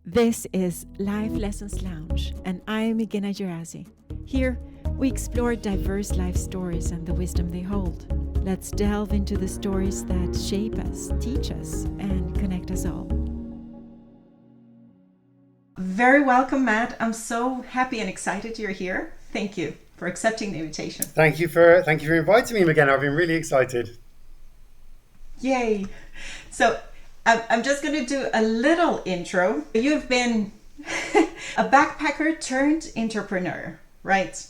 This is Life Lessons Lounge, and I'm Igina Gerasi. Here, we explore diverse life stories and the wisdom they hold. Let's delve into the stories that shape us, teach us, and connect us all. Very welcome, Matt. I'm so happy and excited you're here. Thank you for accepting the invitation. Thank you for inviting me again. I've been really excited. Yay! So I'm just going to do a little intro. You've been a backpacker turned entrepreneur, right?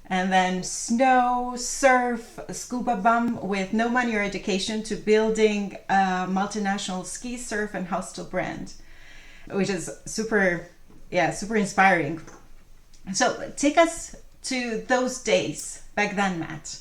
And then snow, surf, scuba bum with no money or education to building a multinational ski, surf, and hostel brand, which is super inspiring. So take us to those days back then, Matt.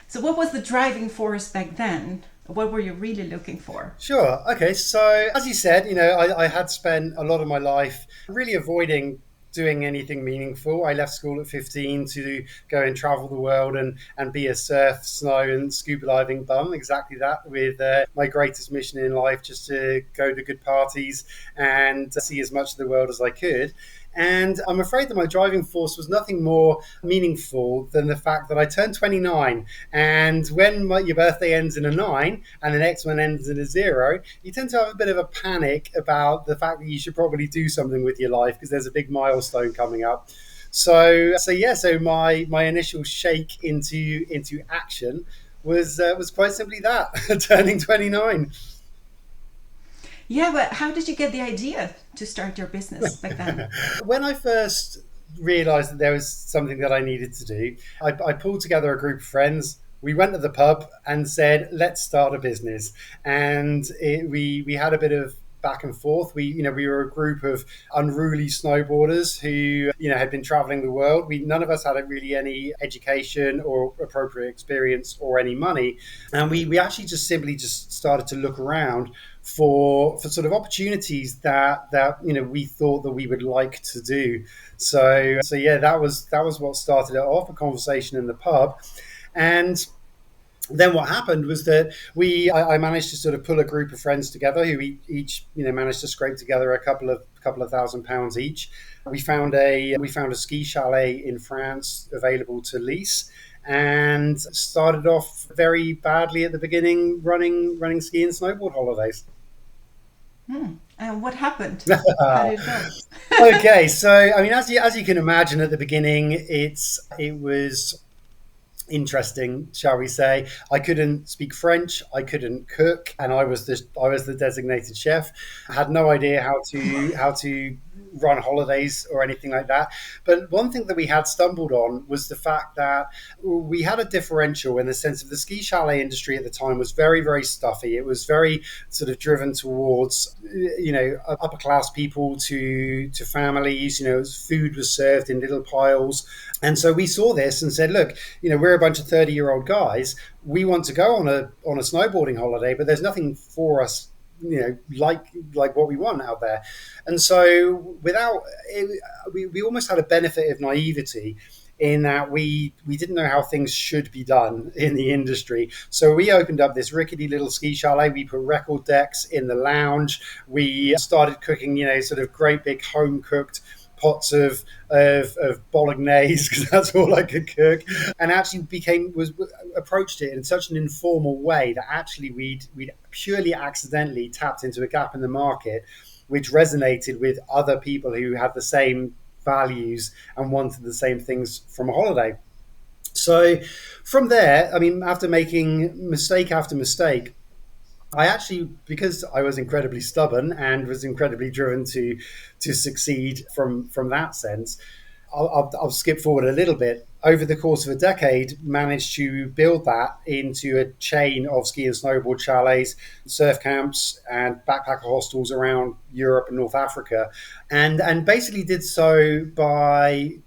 So what was the driving force back then? What were you really looking for? Sure. Okay. So, as you said, I had spent a lot of my life really avoiding doing anything meaningful. I left school at 15 to go and travel the world and be a surf, snow, and scuba diving bum. Exactly that, with my greatest mission in life, just to go to good parties and see as much of the world as I could. And I'm afraid that my driving force was nothing more meaningful than the fact that I turned 29. And when your birthday ends in a 9 and the next one ends in a 0, you tend to have a bit of a panic about the fact that you should probably do something with your life because there's a big milestone coming up. So my initial shake into action was quite simply that, turning 29. Yeah, but how did you get the idea to start your business back then? When I first realised that there was something that I needed to do, I pulled together a group of friends. We went to the pub and said, "Let's start a business." And we had a bit of back and forth. We were a group of unruly snowboarders who had been traveling the world. We None of us had really any education or appropriate experience or any money, and we actually just started to look around for sort of opportunities that we thought that we would like to do. So yeah, that was what started it off, a conversation in the pub. And then what happened was that I managed to sort of pull a group of friends together who each managed to scrape together a couple of £1,000s each. We found a ski chalet in France available to lease, and started off very badly at the beginning, running ski and snowboard holidays. And what happened? How did it go? Okay, so I mean, as you can imagine, at the beginning, it was interesting, shall we say. I couldn't speak French, I couldn't cook, and I was the designated chef. I had no idea how to run holidays or anything like that. But one thing that we had stumbled on was the fact that we had a differential in the sense of the ski chalet industry at the time was very, very stuffy. It was very sort of driven towards upper class people to families. Food was served in little piles. And so we saw this and said, look, we're a bunch of 30-year-old guys. We want to go on a snowboarding holiday, but there's nothing for us, like what we want out there. And so we almost had a benefit of naivety in that we didn't know how things should be done in the industry. So we opened up this rickety little ski chalet. We put record decks in the lounge. We started cooking, sort of great big home cooked pots of bolognese, because that's all I could cook, and actually approached it in such an informal way that actually we'd purely accidentally tapped into a gap in the market, which resonated with other people who had the same values and wanted the same things from a holiday. So from there, I mean, after making mistake after mistake, I actually, because I was incredibly stubborn and was incredibly driven to succeed from that sense, I'll skip forward a little bit. Over the course of a decade, managed to build that into a chain of ski and snowboard chalets, surf camps, and backpacker hostels around Europe and North Africa, and basically did so by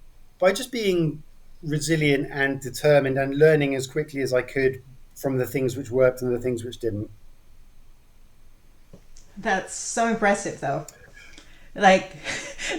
just being resilient and determined and learning as quickly as I could from the things which worked and the things which didn't. That's so impressive, though. Like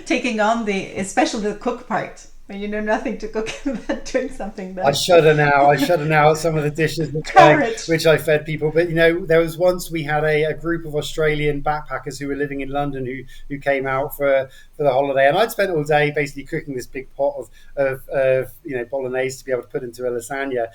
taking on especially the cook part. when you know nothing to cook, but doing something I that shudder now. I shudder now at some of the dishes courage. which I fed people. But there was once we had a group of Australian backpackers who were living in London who came out for the holiday, and I'd spent all day basically cooking this big pot of bolognese to be able to put into a lasagna.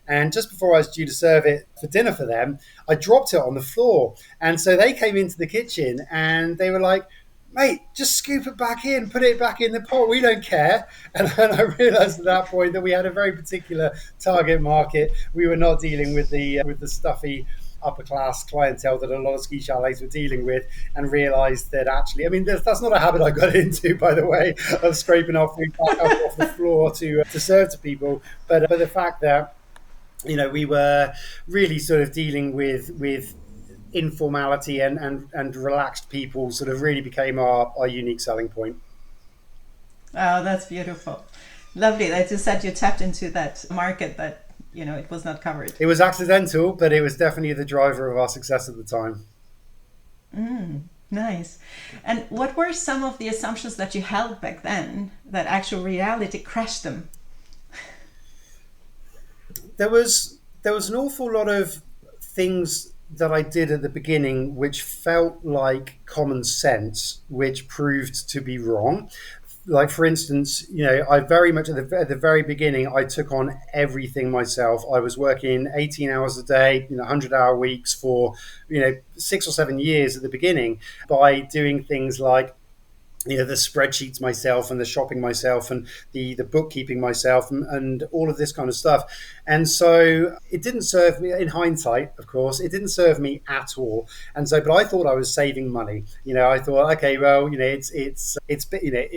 And just before I was due to serve it for dinner for them, I dropped it on the floor, and so they came into the kitchen and they were like, mate, just scoop it back in, put it back in the pot. We don't care. And then I realised at that point that we had a very particular target market. We were not dealing with the stuffy upper class clientele that a lot of ski chalets were dealing with, and realised that actually, I mean, that's not a habit I got into, by the way, of scraping our food back up off the floor to serve to people. But the fact that we were really sort of dealing with informality and relaxed people sort of really became our unique selling point. Oh, that's beautiful. Lovely that you said you tapped into that market that, it was not covered. It was accidental, but it was definitely the driver of our success at the time. Nice. And what were some of the assumptions that you held back then that actual reality crashed them? There was an awful lot of things that I did at the beginning which felt like common sense, which proved to be wrong. Like, for instance, I very much at the very beginning, I took on everything myself. I was working 18 hours a day, 100-hour weeks for 6 or 7 years at the beginning, by doing things like the spreadsheets myself, and the shopping myself, and the bookkeeping myself, and all of this kind of stuff. And so it didn't serve me, in hindsight, of course, it didn't serve me at all. And so, but I thought I was saving money. I thought, okay, well, it's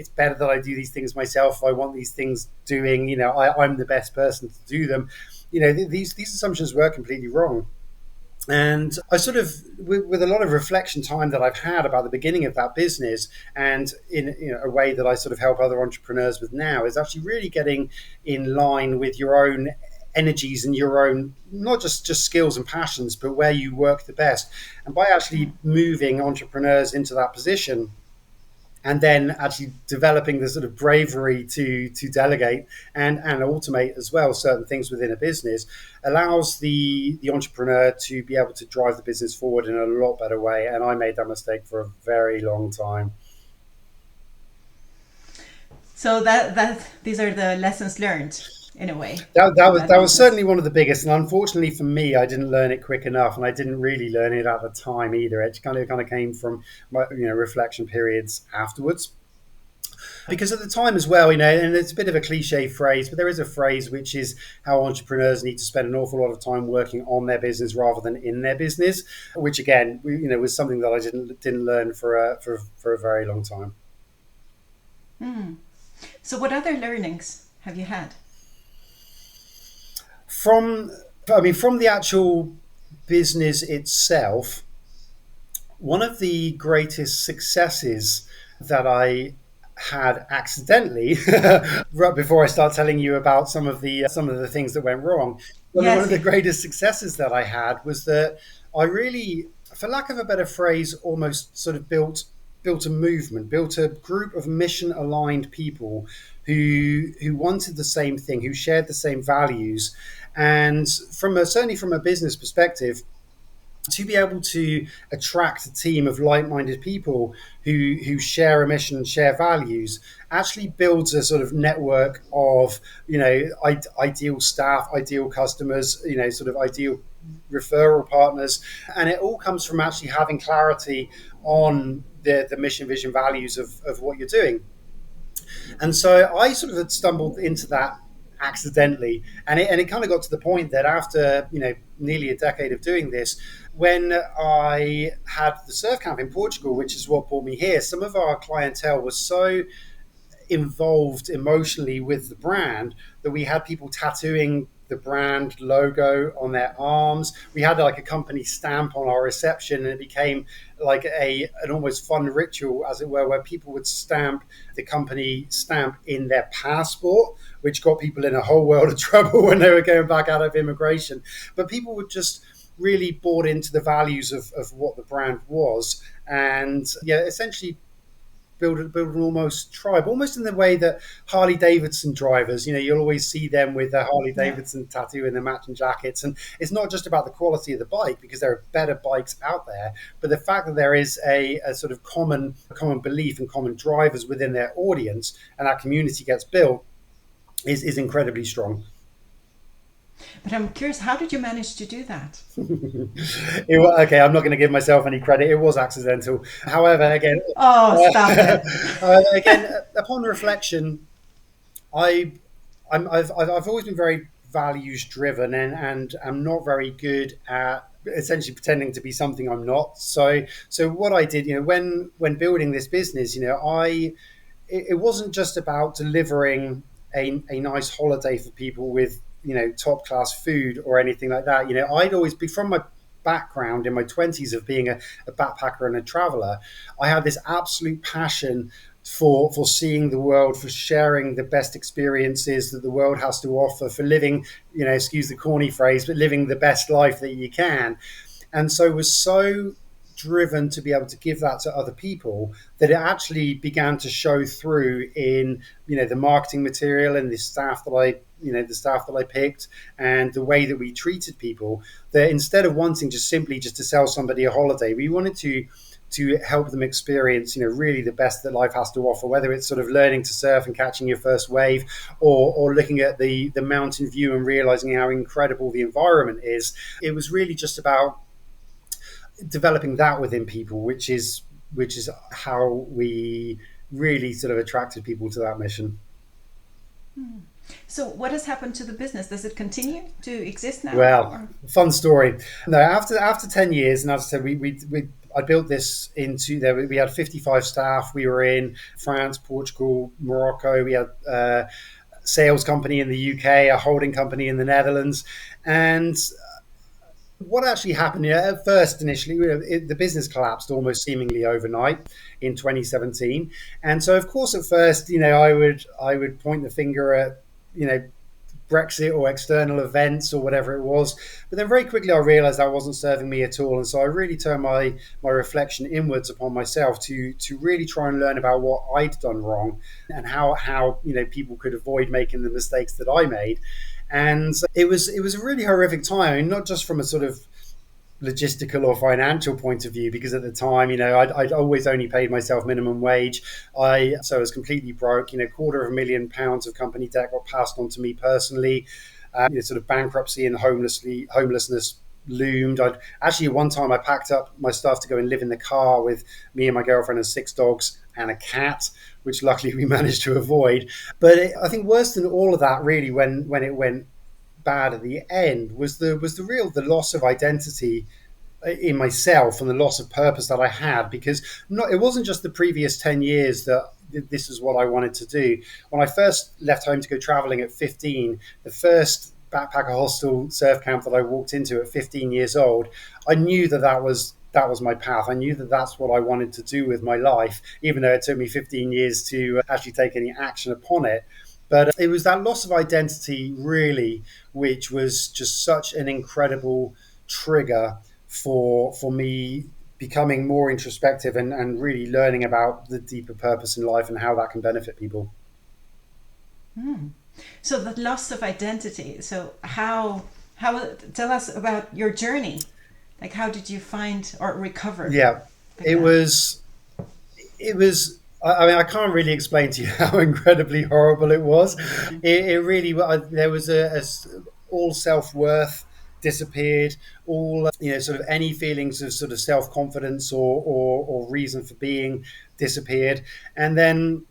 better that I do these things myself. If I want these things doing, I'm the best person to do them. These assumptions were completely wrong. And I sort of, with a lot of reflection time that I've had about the beginning of that business, and in a way that I sort of help other entrepreneurs with now, is actually really getting in line with your own energies and your own, not just skills and passions, but where you work the best. And by actually moving entrepreneurs into that position, and then actually developing the sort of bravery to delegate and automate as well certain things within a business, allows the entrepreneur to be able to drive the business forward in a lot better way. And I made that mistake for a very long time. So that these are the lessons learned in a way That was business. certainly one of the biggest, and unfortunately for me, I didn't learn it quick enough, and I didn't really learn it at the time either. It kind of came from my reflection periods afterwards. Because at the time as well, and it's a bit of a cliche phrase, but there is a phrase which is how entrepreneurs need to spend an awful lot of time working on their business rather than in their business, which again, was something that I didn't learn for a very long time. So what other learnings have you had? From from the actual business itself, one of the greatest successes that I had accidentally, right before I start telling you about some of the things that went wrong, one Yes. of the greatest successes that I had was that I really, for lack of a better phrase, almost sort of built a movement, built a group of mission aligned people who wanted the same thing, who shared the same values. And certainly from a business perspective, to be able to attract a team of like-minded people who share a mission and share values actually builds a sort of network of ideal staff, ideal customers, sort of ideal referral partners. And it all comes from actually having clarity on the mission, vision, values of what you're doing. And so I sort of had stumbled into that accidentally, and it kind of got to the point that after nearly a decade of doing this, when I had the surf camp in Portugal, which is what brought me here, some of our clientele was so involved emotionally with the brand that we had people tattooing the brand logo on their arms. We had like a company stamp on our reception, and it became like an almost fun ritual, as it were, where people would stamp the company stamp in their passport, which got people in a whole world of trouble when they were going back out of immigration. But people would just really bought into the values of what the brand was, and essentially build an almost tribe, almost in the way that Harley Davidson drivers, you'll always see them with their Harley Yeah. Davidson tattoo and their matching jackets. And it's not just about the quality of the bike, because there are better bikes out there, but the fact that there is a sort of common belief and common drivers within their audience, and that community gets built, is incredibly strong. But I'm curious, how did you manage to do that? Okay, I'm not going to give myself any credit. It was accidental. However, again, Oh, stop it. upon reflection, I, I've always been very values driven, and I'm not very good at essentially pretending to be something I'm not. So what I did, when building this business, it wasn't just about delivering a nice holiday for people with top class food or anything like that. I'd always be, from my background in my 20s of being a backpacker and a traveler, I had this absolute passion for seeing the world, for sharing the best experiences that the world has to offer, for living, excuse the corny phrase, but living the best life that you can. And so was so driven to be able to give that to other people that it actually began to show through in the marketing material and the staff that I picked, and the way that we treated people. That instead of wanting just to sell somebody a holiday, we wanted to help them experience really the best that life has to offer, whether it's sort of learning to surf and catching your first wave, or looking at the mountain view and realizing how incredible the environment is. It was really just about developing that within people, which is how we really sort of attracted people to that mission. So, what has happened to the business? Does it continue to exist now? Well, Or? fun story. No, after 10 years, and as I said, I built this into there. We had 55 staff. We were in France, Portugal, Morocco. We had a sales company in the UK, a holding company in the Netherlands, and what actually happened, at first, initially, the business collapsed almost seemingly overnight in 2017. And so, of course, at first, I would point the finger at, Brexit or external events or whatever it was. But then very quickly I realized that wasn't serving me at all. And so I really turned my reflection inwards upon myself to really try and learn about what I'd done wrong, and how people could avoid making the mistakes that I made. And it was a really horrific time. I mean, not just from a sort of logistical or financial point of view, because at the time, I'd always only paid myself minimum wage. So I was completely broke. £250,000 of company debt got passed on to me personally. Sort of bankruptcy and homelessness loomed. I'd actually, one time I packed up my stuff to go and live in the car with me and my girlfriend and 6 dogs and a cat, which luckily we managed to avoid. But I think worse than all of that, really, when it went bad at the end, was the loss of identity in myself, and the loss of purpose that I had, because it wasn't just the previous 10 years that this is what I wanted to do. When I first left home to go traveling at 15, the first backpacker hostel surf camp that I walked into at 15 years old, I knew that was my path. I knew that that's what I wanted to do with my life, even though it took me 15 years to actually take any action upon it. But it was that loss of identity, really, which was just such an incredible trigger for me becoming more introspective, and really learning about the deeper purpose in life and how that can benefit people. So, the loss of identity. So, how tell us about your journey. Like, how did you find or recover Yeah, like it that? was it was I mean, I can't really explain to you how incredibly horrible it was. It really, there was all self-worth disappeared, all sort of any feelings of sort of self-confidence or reason for being disappeared. And then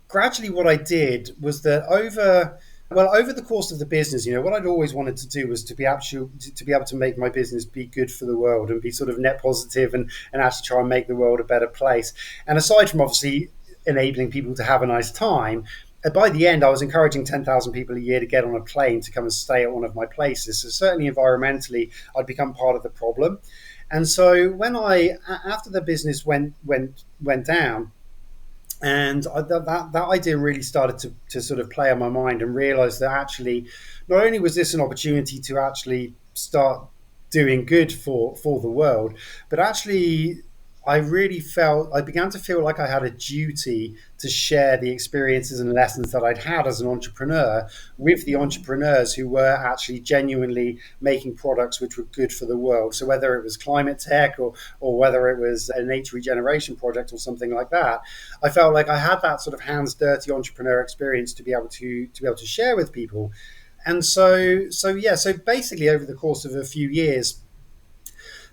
gradually what I did was that over the course of the business, what I'd always wanted to do was to be able to make my business be good for the world, and be sort of net positive, and actually try and make the world a better place. And aside from obviously enabling people to have a nice time, by the end I was encouraging 10,000 people a year to get on a plane to come and stay at one of my places. So certainly environmentally, I'd become part of the problem. And so after the business went down, and that idea really started to sort of play on my mind, and realize that actually, not only was this an opportunity to actually start doing good for the world, but actually I began to feel like I had a duty to share the experiences and lessons that I'd had as an entrepreneur with the entrepreneurs who were actually genuinely making products which were good for the world. So whether it was climate tech or whether it was a nature regeneration project or something like that, I felt like I had that sort of hands dirty entrepreneur experience to be able to share with people. And so basically over the course of a few years,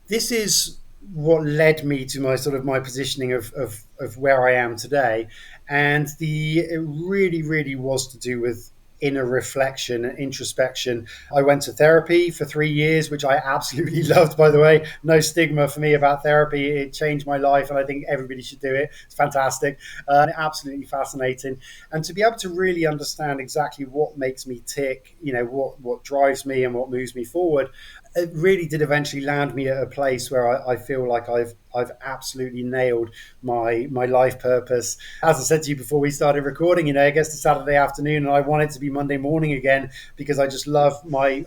this is what led me to my sort of my positioning of where I am today. And it really, really was to do with inner reflection and introspection. I went to therapy for 3 years, which I absolutely loved, by the way. No stigma for me about therapy. It changed my life, and I think everybody should do it. It's fantastic, absolutely fascinating. And to be able to really understand exactly what makes me tick, what drives me and what moves me forward, it really did eventually land me at a place where I feel like I've absolutely nailed my life purpose. As I said to you before we started recording, it gets to Saturday afternoon and I want it to be Monday morning again, because I just love my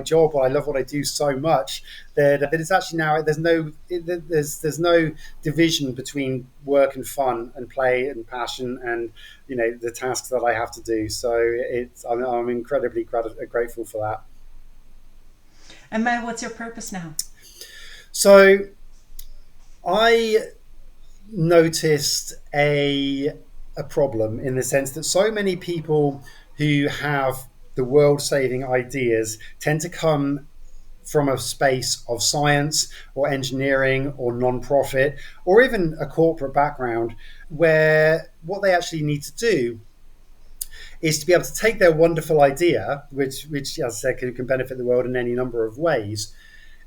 job, and I love what I do so much that it's actually now there's no division between work and fun and play and passion and the tasks that I have to do. So I'm incredibly grateful for that. And Matt, what's your purpose now? So I noticed a problem in the sense that so many people who have the world saving ideas tend to come from a space of science or engineering or non-profit or even a corporate background, where what they actually need to do is to be able to take their wonderful idea, which as I said can benefit the world in any number of ways,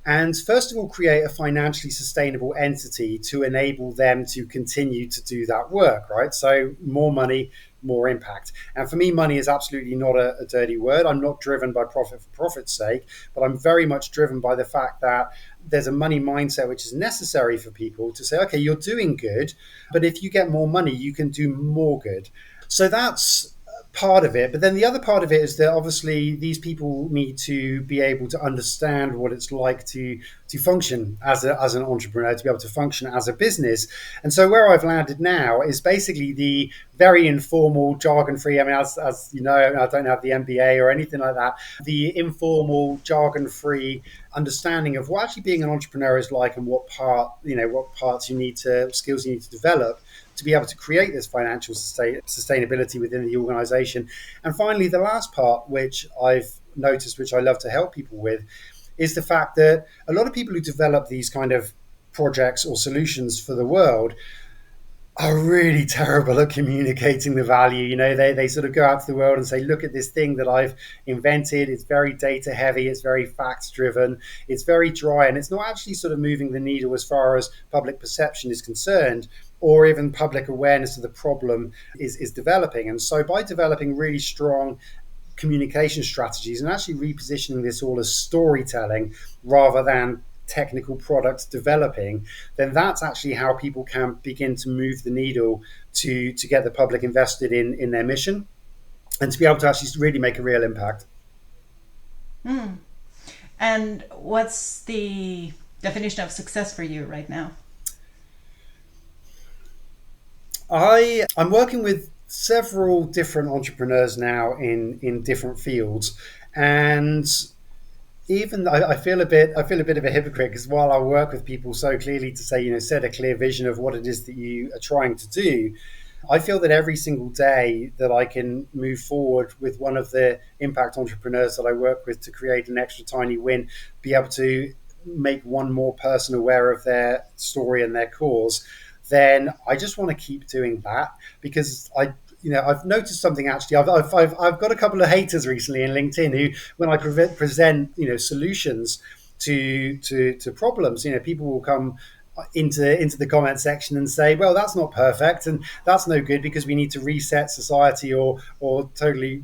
and first of all, create a financially sustainable entity to enable them to continue to do that work, right? So more money, more impact. And for me, money is absolutely not a dirty word. I'm not driven by profit for profit's sake, but I'm very much driven by the fact that there's a money mindset which is necessary for people to say, okay, you're doing good, but if you get more money, you can do more good. So that's part of it. But then the other part of it is that obviously these people need to be able to understand what it's like to function as an entrepreneur, to be able to function as a business. And so where I've landed now is basically the very informal, jargon-free. I mean, as you know, I don't have the MBA or anything like that. The informal, jargon-free understanding of what actually being an entrepreneur is like, and what parts skills you need to develop to be able to create this financial sustainability within the organization. And finally, the last part, which I've noticed, which I love to help people with, is the fact that a lot of people who develop these kind of projects or solutions for the world are really terrible at communicating the value. They sort of go out to the world and say, look at this thing that I've invented. It's very data heavy. It's very facts driven. It's very dry. And it's not actually sort of moving the needle as far as public perception is concerned, or even public awareness of the problem is developing. And so by developing really strong communication strategies and actually repositioning this all as storytelling rather than technical product developing, then that's actually how people can begin to move the needle to get the public invested in their mission and to be able to actually really make a real impact. And what's the definition of success for you right now? I'm working with several different entrepreneurs now in different fields, and even I feel a bit of a hypocrite, because while I work with people so clearly to say, set a clear vision of what it is that you are trying to do, I feel that every single day that I can move forward with one of the impact entrepreneurs that I work with to create an extra tiny win, be able to make one more person aware of their story and their cause, then I just want to keep doing that, because I've noticed something actually. I've got a couple of haters recently in LinkedIn who, when I present solutions to problems, people will come into the comment section and say, well, that's not perfect and that's no good because we need to reset society or totally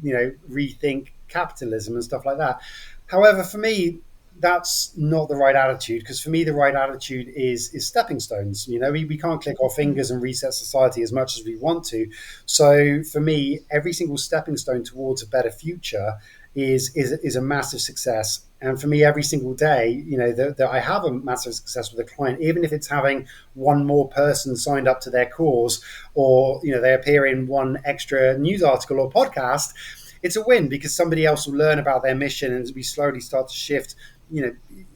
rethink capitalism and stuff like that. However, for me, that's not the right attitude, because for me the right attitude is stepping stones. We can't click our fingers and reset society as much as we want to. So for me, every single stepping stone towards a better future is a massive success. And for me, every single day, that I have a massive success with a client, even if it's having one more person signed up to their cause, or they appear in one extra news article or podcast, it's a win because somebody else will learn about their mission, and we slowly start to shift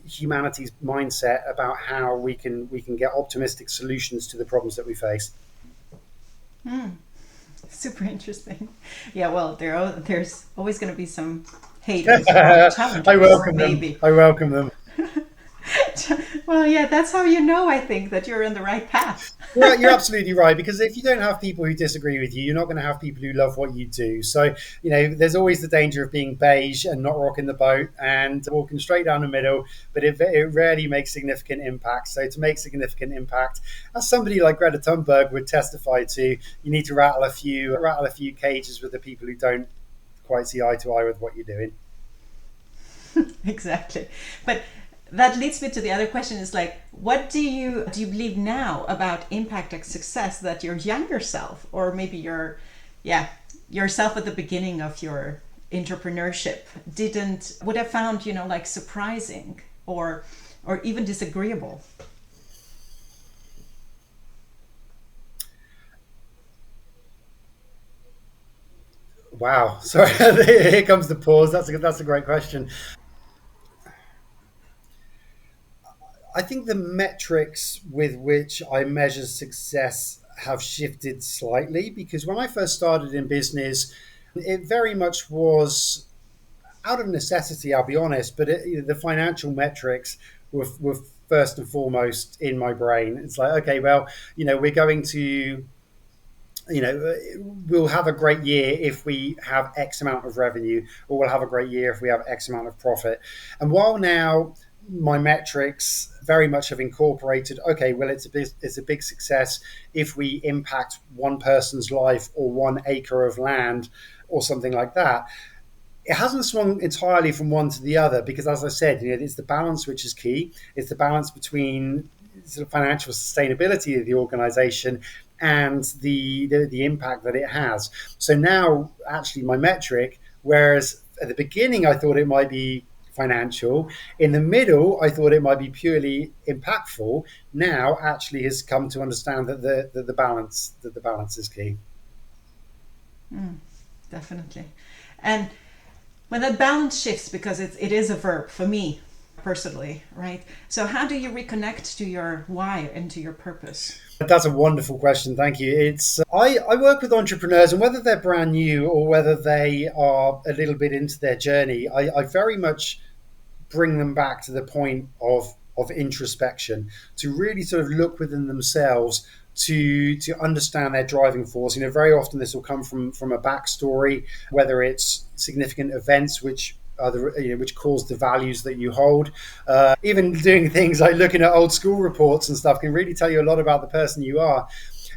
humanity's mindset about how we can get optimistic solutions to the problems that we face. Super interesting. Yeah, well, there's always going to be some haters or I challengers, welcome them. maybe. I welcome them. Well, yeah, that's how you know, I think, that you're on the right path. You're absolutely right, because if you don't have people who disagree with you, you're not going to have people who love what you do. So, there's always the danger of being beige and not rocking the boat and walking straight down the middle, but it rarely makes significant impact. So to make significant impact, as somebody like Greta Thunberg would testify to, you need to rattle a few cages with the people who don't quite see eye to eye with what you're doing. Exactly. But that leads me to the other question, is like, what do you believe now about impact and success that your younger self, or maybe yourself at the beginning of your entrepreneurship, would have found, like surprising or even disagreeable? Wow. Sorry, here comes the pause. That's a great question. I think the metrics with which I measure success have shifted slightly, because when I first started in business, it very much was out of necessity, I'll be honest, but the financial metrics were first and foremost in my brain. It's like, okay, well, we're going to we'll have a great year if we have X amount of revenue, or we'll have a great year if we have X amount of profit. And while now my metrics very much have incorporated, okay, well, it's a big success if we impact one person's life or 1 acre of land or something like that. It hasn't swung entirely from one to the other, because, as I said, it's the balance which is key. It's the balance between sort of financial sustainability of the organization and the impact that it has. So now, actually, my metric, whereas at the beginning I thought it might be financial, in the middle I thought it might be purely impactful, now actually has come to understand that the balance is key. Definitely. And when that balance shifts, because it is a verb for me personally, right? So how do you reconnect to your why and to your purpose? That's a wonderful question. Thank you. It's I work with entrepreneurs, and whether they're brand new or whether they are a little bit into their journey, I very much bring them back to the point of introspection, to really sort of look within themselves, to understand their driving force. Very often this will come from a backstory, whether it's significant events which are which cause the values that you hold. Even doing things like looking at old school reports and stuff can really tell you a lot about the person you are.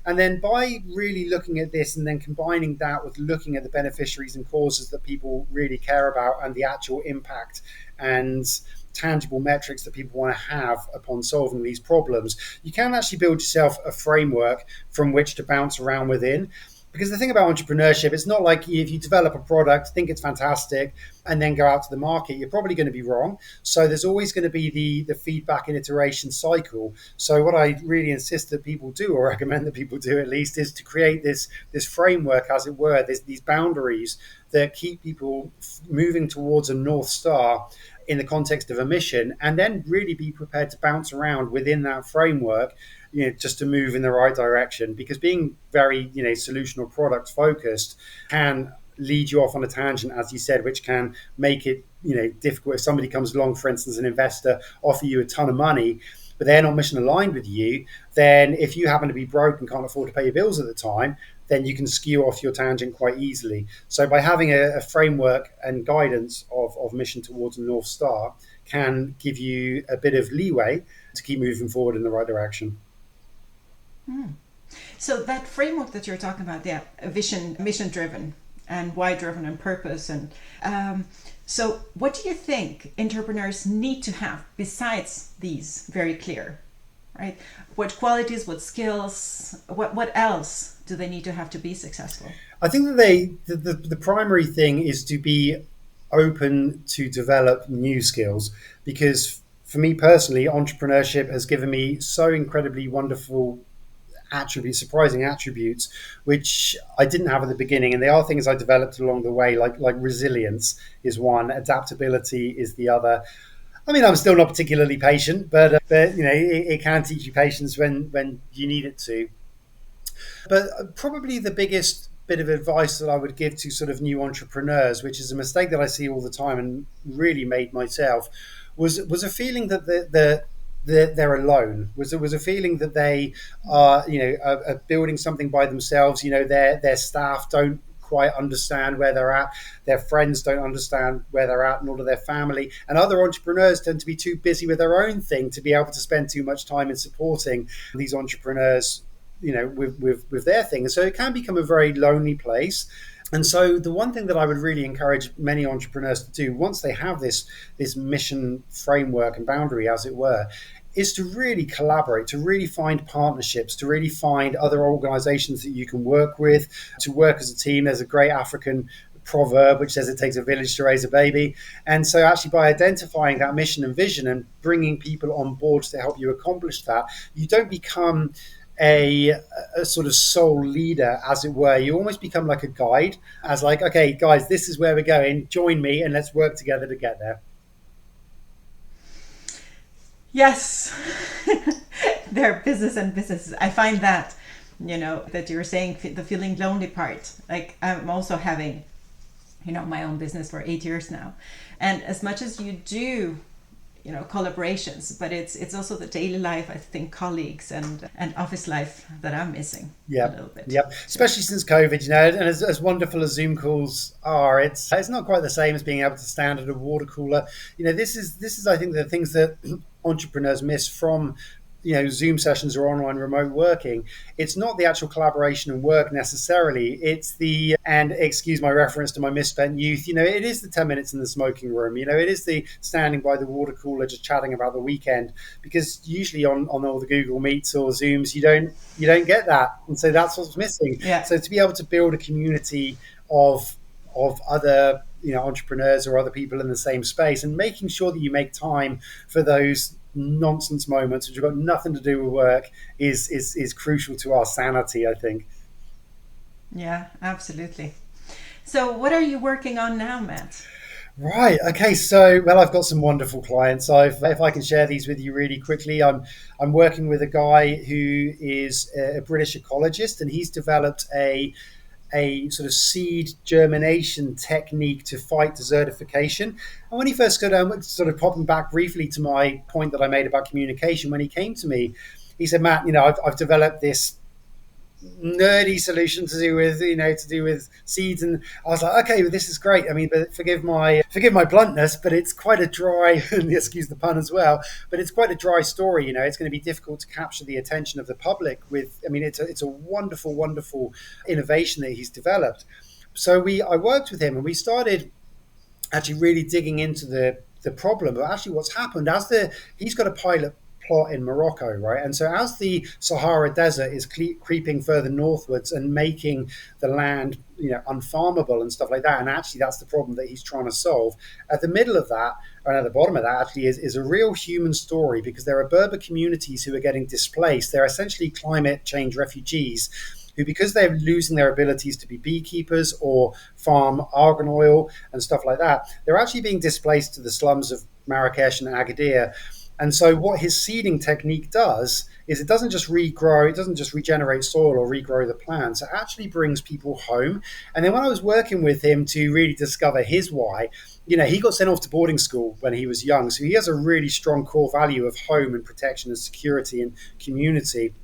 And then by really looking at this and then combining that with looking at the beneficiaries and causes that people really care about, and the actual impact and tangible metrics that people want to have upon solving these problems, you can actually build yourself a framework from which to bounce around within. Because the thing about entrepreneurship, it's not like if you develop a product, think it's fantastic, and then go out to the market, you're probably going to be wrong. So there's always going to be the feedback and iteration cycle. So what I really insist that people do, or recommend that people do at least, is to create this framework, as it were, these boundaries that keep people moving towards a North Star in the context of a mission, and then really be prepared to bounce around within that framework, just to move in the right direction. Because being very, solution or product focused can lead you off on a tangent, as you said, which can make it, difficult. If somebody comes along, for instance, an investor, offer you a ton of money, but they're not mission aligned with you, then if you happen to be broke and can't afford to pay your bills at the time, then you can skew off your tangent quite easily. So by having a framework and guidance of mission towards a North Star can give you a bit of leeway to keep moving forward in the right direction. So that framework that you're talking about, yeah, vision, mission driven and why driven and purpose. And so what do you think entrepreneurs need to have besides these very clear, right? What qualities, what skills, what else do they need to have to be successful? I think that the primary thing is to be open to develop new skills. Because for me personally, entrepreneurship has given me so incredibly wonderful attributes, surprising attributes, which I didn't have at the beginning. And they are things I developed along the way, like resilience is one, adaptability is the other. I mean, I'm still not particularly patient, but it can teach you patience when you need it to. But probably the biggest bit of advice that I would give to sort of new entrepreneurs, which is a mistake that I see all the time and really made myself, was a feeling that they're alone. Was a feeling that they are building something by themselves. Their staff don't quite understand where they're at. Their friends don't understand where they're at, nor do their family. And other entrepreneurs tend to be too busy with their own thing to be able to spend too much time in supporting these entrepreneurs, with their thing. And so it can become a very lonely place. And so the one thing that I would really encourage many entrepreneurs to do once they have this mission framework and boundary, as it were, is to really collaborate, to really find partnerships, to really find other organizations that you can work with, to work as a team. There's a great African proverb which says it takes a village to raise a baby. And so actually by identifying that mission and vision and bringing people on board to help you accomplish that, you don't become a, a sort of sole leader, as it were. You almost become like a guide, as like, okay, guys, this is where we're going. Join me and let's work together to get there. Yes. They're business and business. I find that, that you're saying the feeling lonely part. Like I'm also having, my own business for 8 years now. And as much as you do, collaborations, but it's also the daily life, I think, colleagues and office life that I'm missing a little bit. Yep. Especially since COVID, and as wonderful as Zoom calls are, it's not quite the same as being able to stand at a water cooler. This is I think the things that entrepreneurs miss from Zoom sessions or online remote working. It's not the actual collaboration and work necessarily. It's and excuse my reference to my misspent youth, it is the 10 minutes in the smoking room. It is the standing by the water cooler just chatting about the weekend, because usually on all the Google Meets or Zooms, you don't get that. And so that's what's missing. Yeah. So to be able to build a community of other entrepreneurs or other people in the same space, and making sure that you make time for those nonsense moments which have got nothing to do with work is crucial to our sanity, I think. Yeah, absolutely. So what are you working on now, Matt? Right. Okay. So, well, I've got some wonderful clients. If I can share these with you really quickly, I'm working with a guy who is a British ecologist, and he's developed a sort of seed germination technique to fight desertification. And when he first got sort of popping back briefly to my point that I made about communication, when he came to me, he said, Matt, I've developed this nerdy solution to do with seeds. And I was like, okay, well, this is great. I mean, but forgive my bluntness, but it's quite a dry and excuse the pun as well, but it's quite a dry story. It's going to be difficult to capture the attention of the public with. I mean, it's a wonderful innovation that he's developed. So I worked with him, and we started actually really digging into the problem, but actually what's happened he's got a pilot plot in Morocco, right? And so as the Sahara Desert is creeping further northwards and making the land, unfarmable and stuff like that, and actually that's the problem that he's trying to solve. At the middle of that, and at the bottom of that, actually is a real human story, because there are Berber communities who are getting displaced. They're essentially climate change refugees who, because they're losing their abilities to be beekeepers or farm argan oil and stuff like that, they're actually being displaced to the slums of Marrakesh and Agadir. And so what his seeding technique does is it doesn't just regrow, it doesn't just regenerate soil or regrow the plants, it actually brings people home. And then when I was working with him to really discover his why, he got sent off to boarding school when he was young. So he has a really strong core value of home and protection and security and community,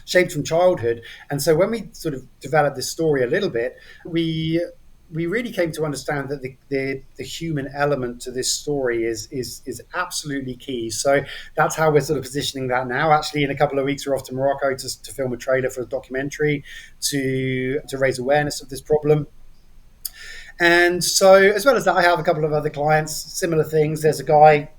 shaped from childhood. And so when we sort of developed this story a little bit, we really came to understand that the human element to this story is absolutely key. So that's how we're sort of positioning that now. Actually, in a couple of weeks, we're off to Morocco to film a trailer for a documentary to raise awareness of this problem. And so, as well as that, I have a couple of other clients, similar things. There's a guy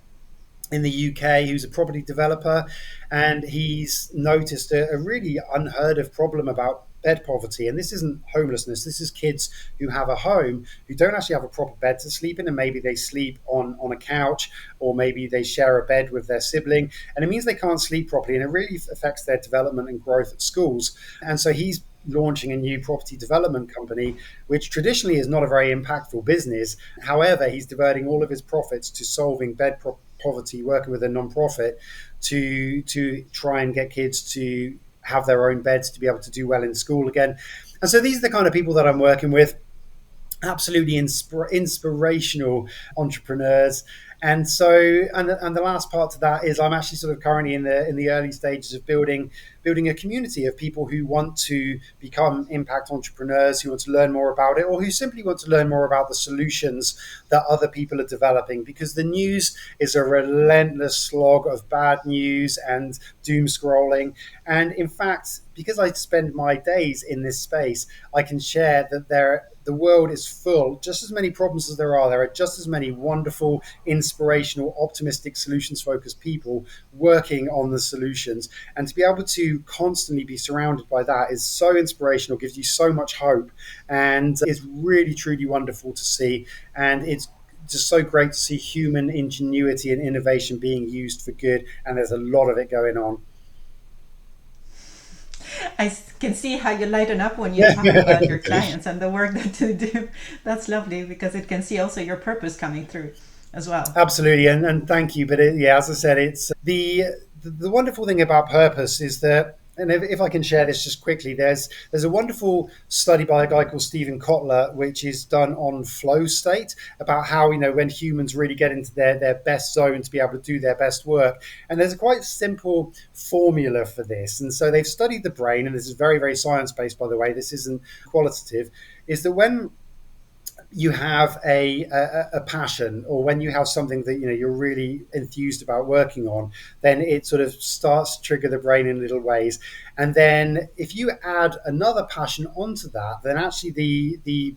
in the UK who's a property developer, and he's noticed a really unheard of problem about bed poverty. And this isn't homelessness. This is kids who have a home who don't actually have a proper bed to sleep in, and maybe they sleep on a couch, or maybe they share a bed with their sibling, and it means they can't sleep properly, and it really affects their development and growth at schools. And so he's launching a new property development company, which traditionally is not a very impactful business. However, he's diverting all of his profits to solving poverty, working with a non-profit to try and get kids to have their own beds to be able to do well in school again. And so these are the kind of people that I'm working with. Absolutely inspirational entrepreneurs. And so, and the last part to that is I'm actually sort of currently in the early stages of building a community of people who want to become impact entrepreneurs, who want to learn more about it, or who simply want to learn more about the solutions that other people are developing. Because the news is a relentless slog of bad news and doom scrolling. And in fact, because I spend my days in this space, I can share that the world is full, just as many problems as there are. There are just as many wonderful, inspirational, optimistic, solutions focused people working on the solutions. And to be able to constantly be surrounded by that is so inspirational, gives you so much hope. And it's really, truly wonderful to see. And it's just so great to see human ingenuity and innovation being used for good. And there's a lot of it going on. Can see how you lighten up when you talk about your clients and the work that you do. That's lovely because it can see also your purpose coming through as well. Absolutely, and thank you. But yeah, as I said, it's the wonderful thing about purpose is that, and if I can share this just quickly, there's a wonderful study by a guy called Stephen Kotler, which is done on flow state, about how, when humans really get into their best zone to be able to do their best work. And there's a quite simple formula for this. And so they've studied the brain, and this is very, very science based, by the way. This isn't qualitative. Is that when you have a passion, or when you have something that you're really enthused about working on, then it sort of starts to trigger the brain in little ways. And then if you add another passion onto that, then actually the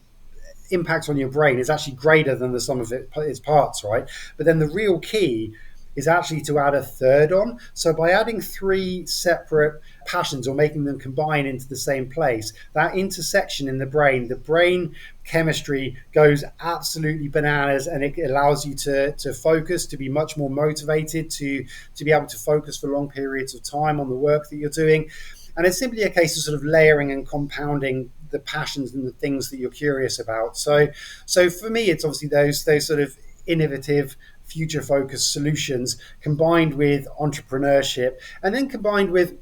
impact on your brain is actually greater than the sum of its parts, right? But then the real key is actually to add a third on. So by adding three separate passions, or making them combine into the same place, that intersection in the brain chemistry goes absolutely bananas, and it allows you to focus, to be much more motivated, to be able to focus for long periods of time on the work that you're doing. And it's simply a case of sort of layering and compounding the passions and the things that you're curious about. So for me, it's obviously those sort of innovative, future focused solutions combined with entrepreneurship, and then combined with,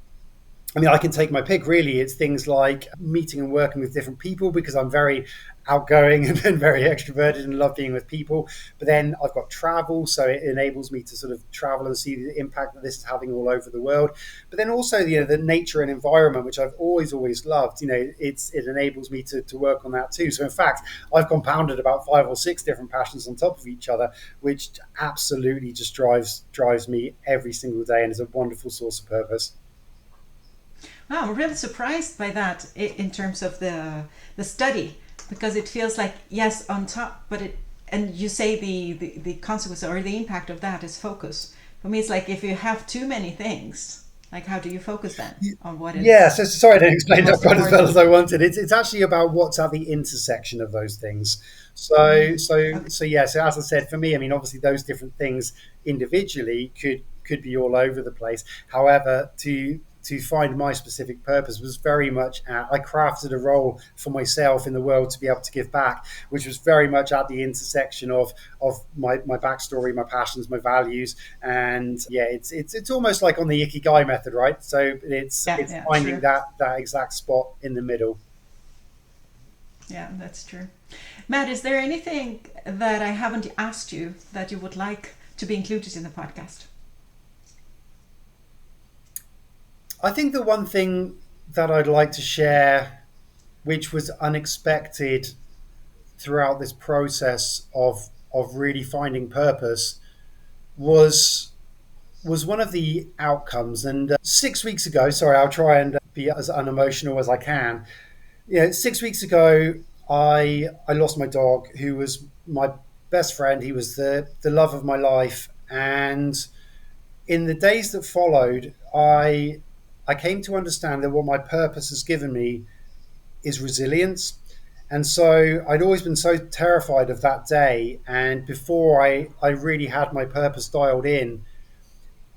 I can take my pick, really. It's things like meeting and working with different people, because I'm very outgoing and very extroverted and love being with people. But then I've got travel, so it enables me to sort of travel and see the impact that this is having all over the world. But then also, the nature and environment, which I've always loved. It enables me to work on that too. So in fact, I've compounded about 5 or 6 different passions on top of each other, which absolutely just drives me every single day, and is a wonderful source of purpose. Wow, I'm really surprised by that in terms of the study, because it feels like, yes, on top, but and you say the consequence or the impact of that is focus. For me, it's like, if you have too many things, like, how do you focus then on what is? Yeah, so sorry I didn't explain that quite as well Important? as I wanted. It's actually about what's at the intersection of those things. So so Okay. so yeah. So as I said, for me, obviously those different things individually could be all over the place. However, to find my specific purpose was very much I crafted a role for myself in the world to be able to give back, which was very much at the intersection of my backstory, my passions, my values. And yeah, it's almost like on the Ikigai method, right? So Yeah, it's yeah, finding sure. that exact spot in the middle. Yeah, that's true. Matt, is there anything that I haven't asked you that you would like to be included in the podcast? I think the one thing that I'd like to share, which was unexpected throughout this process of really finding purpose, was one of the outcomes. And 6 weeks ago, sorry, I'll try and be as unemotional as I can. 6 weeks ago, I lost my dog, who was my best friend. He was the love of my life. And in the days that followed, I came to understand that what my purpose has given me is resilience. And so I'd always been so terrified of that day. And before I really had my purpose dialed in,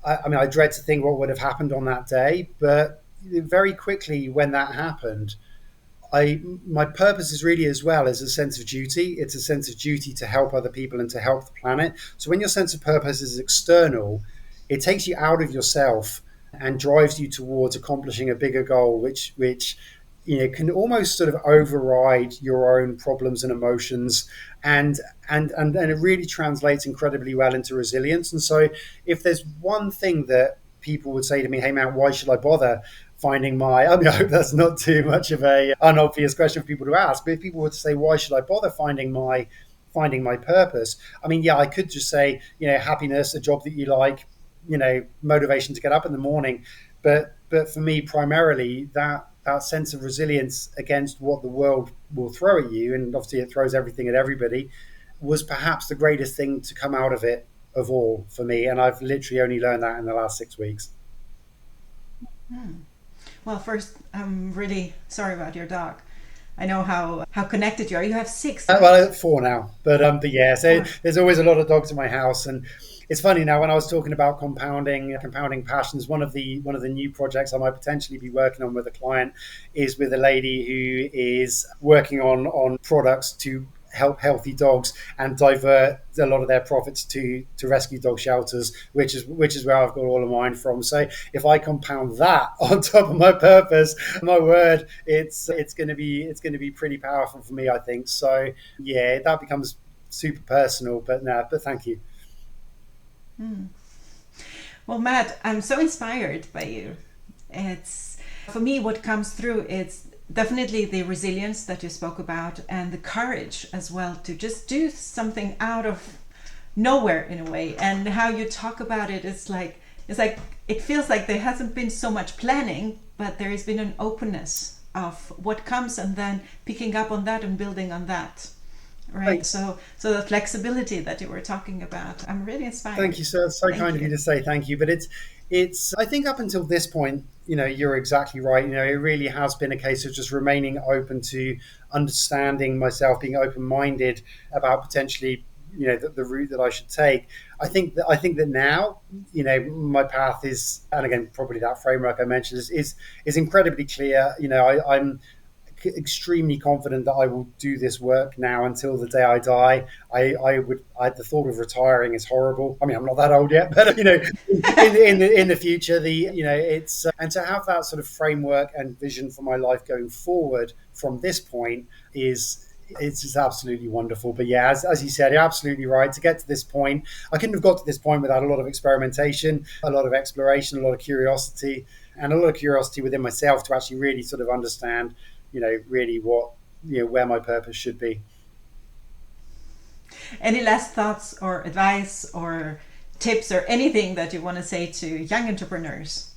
I mean, I dread to think what would have happened on that day. But very quickly, when that happened, my purpose is really as well as a sense of duty. It's a sense of duty to help other people and to help the planet. So when your sense of purpose is external, it takes you out of yourself and drives you towards accomplishing a bigger goal, which can almost sort of override your own problems and emotions, and it really translates incredibly well into resilience. And so if there's one thing that people would say to me, hey man, why should I bother finding my, I mean, I hope that's not too much of a unobvious question for people to ask, but if people would say, why should I bother finding my purpose? I mean, yeah, I could just say, happiness, a job that you like, motivation to get up in the morning. But for me, primarily that sense of resilience against what the world will throw at you, and obviously it throws everything at everybody, was perhaps the greatest thing to come out of it of all for me. And I've literally only learned that in the last 6 weeks. Well, first, I'm really sorry about your dog. I know how connected you are. You have six, right? Well, 4 now, but yeah. So Four. there's always a lot of dogs in my house, and it's funny now when I was talking about compounding passions. One of the new projects I might potentially be working on with a client is with a lady who is working on products to help healthy dogs and divert a lot of their profits to rescue dog shelters, which is where I've got all of mine from. So if I compound that on top of my purpose, my word, it's going to be pretty powerful for me, I think. So yeah, that becomes super personal, but no, but thank you. Well, Matt, I'm so inspired by you. It's for me what comes through. It's definitely the resilience that you spoke about and the courage as well to just do something out of nowhere in a way. And how you talk about it, it's like it feels like there hasn't been so much planning, but there has been an openness of what comes and then picking up on that and building on that. Right. Thanks. So the flexibility that you were talking about, I'm really inspired. Thank you, sir. So Thank kind of you you. to say thank you. But it's I think up until this point, you're exactly right. It really has been a case of just remaining open to understanding myself, being open-minded about potentially, the route that I should take. I think that now, my path is, and again, probably that framework I mentioned is incredibly clear. I'm extremely confident that I will do this work now until the day I die. The thought of retiring is horrible. I mean, I'm not that old yet, but in the future, it's and to have that sort of framework and vision for my life going forward from this point it's just absolutely wonderful. But yeah, as you said, you're absolutely right. To get to this point, I couldn't have got to this point without a lot of experimentation, a lot of exploration, a lot of curiosity, and a lot of curiosity within myself to actually really sort of understand, really what, where my purpose should be. Any last thoughts or advice or tips or anything that you want to say to young entrepreneurs?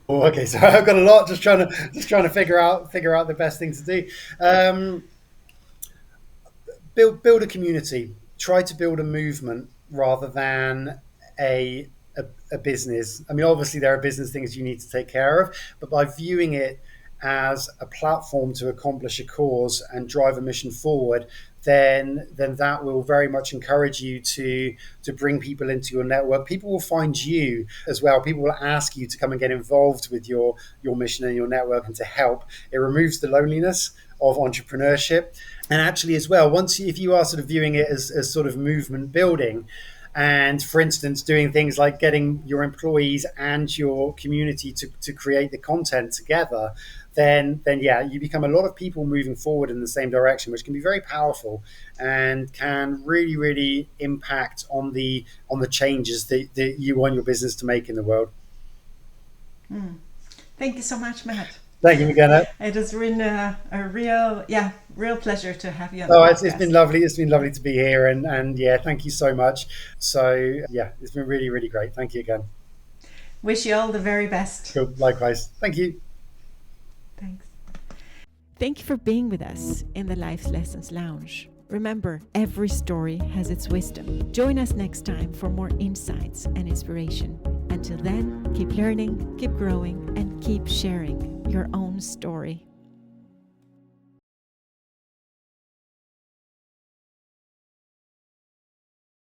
Oh, okay, so I've got a lot. Just trying to figure out the best thing to do. Build a community. Try to build a movement rather than a, a business. I mean, obviously there are business things you need to take care of, but by viewing it as a platform to accomplish a cause and drive a mission forward, then that will very much encourage you to bring people into your network. People will find you as well. People will ask you to come and get involved with your mission and your network and to help. It removes the loneliness of entrepreneurship. And actually as well, if you are sort of viewing it as sort of movement building, and for instance doing things like getting your employees and your community to create the content together, then yeah, you become a lot of people moving forward in the same direction, which can be very powerful and can really impact on the changes that you want your business to make in the world. Thank you so much, Matt. Thank you again. It has been a real pleasure to have you on the Oh, it's been podcast. lovely. It's been lovely to be here, and yeah, thank you so much. So yeah, it's been really great. Thank you again. Wish you all the very best. Cool. Likewise. Thank you. Thanks. Thank you for being with us in the Life's Lessons Lounge. Remember, every story has its wisdom. Join us next time for more insights and inspiration. And Until then, keep learning, keep growing, and keep sharing your own story.